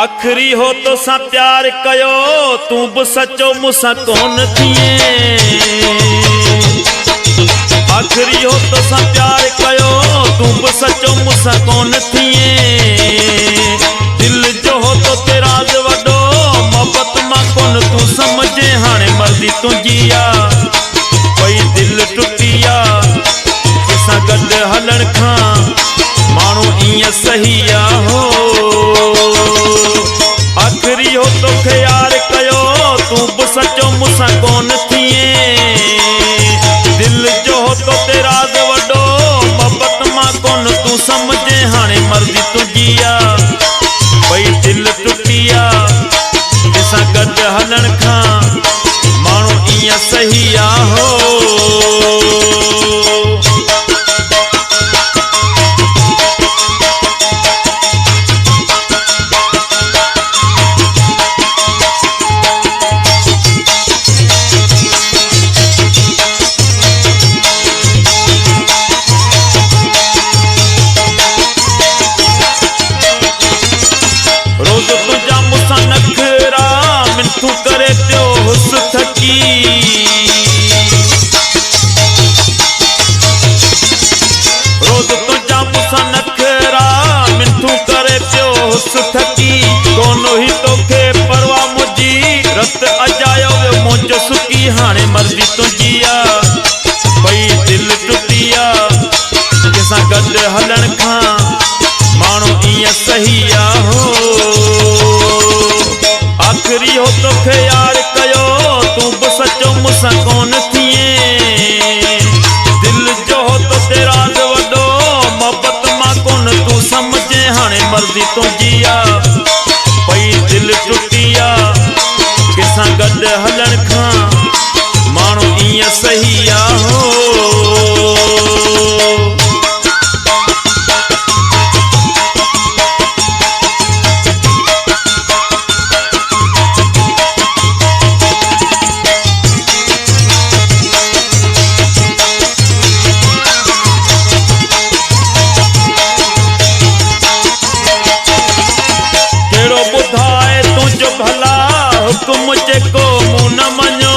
आखिरी हो तो सा प्यार कयो तू भी सचो मुसा कौन थिए। आखिरी हो तो सा प्यार कयो तू भी सचो मुसा कौन थिए। दिल जो हो तो तेरा वडो मोहब्बत मां कौन तू समझे हाणे मर्जी तुंहिंजिया। कोई दिल टुटिया किसा गड हलण खां माण्हू ईअं सही आ हो। आखिरी हो तो ख्याल कयो तू भी सचो मुसा कौन थिए। दिल जो हो तो तेरा वडो मोहब्बत मां कौन तू समझे हाणे मर्जी तुंहिंजिया। भई दिल टुटिया किसा गड हलण खां माण्हू ईअं सही आ हो। रोज तुझा मुसा नखरा मिनतू करे पियो हुस थकी। रोज तुझा मुसा नखरा मिनतू करे पियो हुस थकी। कोनो ही तोखे परवाह मुझी रत अजायो वियो मुंहिंजो सुकी हाणे मर्जी तुंहिंजिया। भई दिल टुटिया कंहिंसां गॾु हलण खां माण्हू ईअं सही आ हो। आखिरी हो तो ख्याल कयो तू भी सचो मुसा कौन थिए। दिल जो हो तो तेरा वडो मोहब्बत मां कौन तू समझे हाणे मर्जी तुंहिंजिया। भई दिल टुटिया कंहिंसां गॾु हलण खां माण्हू ईअं सही आ हो। भला हुकुम जेको मूं न मञो।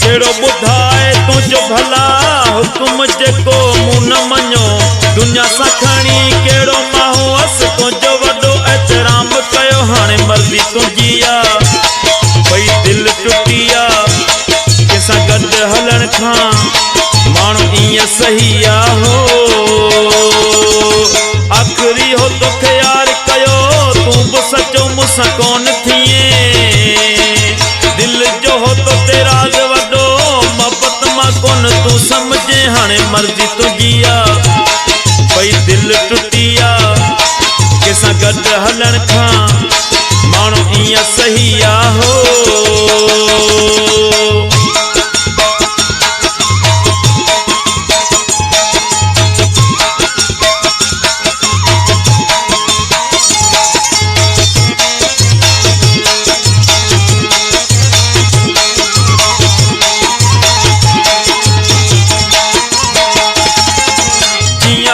कहिड़ो ॿुधाए तुंहिंजो भला हुकुम जेको मूं न मञो। दुनिया सां खणी कहिड़ो माहू अस तुंहिंजो वॾो एतराम कयो हाणे मर्जी तुंहिंजिया। भई दिल टुटिया कंहिंसां गॾु हलण खां माण्हू ईअं सही आ हो। आखिरी हो तो ख्याल कयो तू भी सचो मुसा कौन थिए। दिल जो हो तो तेरा वडो मोहब्बत मां कौन तू समझे हाणे मर्जी तुंहिंजिया। भई दिल टुटिया कंहिंसां गॾु हलण खां माण्हू ईअं सही आ हो।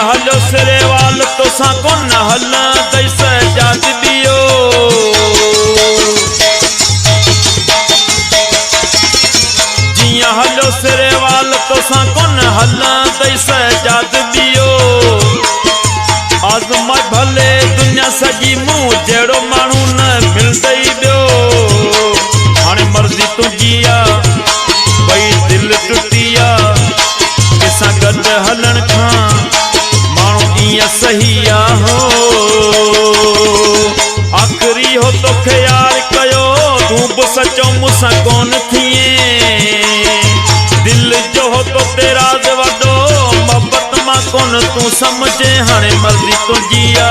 हलो सिरे वाल तो सा कोन हल दई सजाद दियो। जिया हलो सिरे वाल तो सा कोन हल दई सजाद दियो। आज़माए भले दुनिया सॼी मूं जहिड़ो माण्हू न मिलंदई ॿियो। हाणे मर्जी तुंहिंजिया। भई दिल टुटिया कंहिंसां गॾु हलण खां ईअं सही आ हो। आखिरी हो तो ख्याल कयो तू भी सचो मुसा कौन थिए। दिल जो हो तो तेरा वडो मोहब्बत मां कौन तू समझे हाणे मर्जी तुंहिंजिया।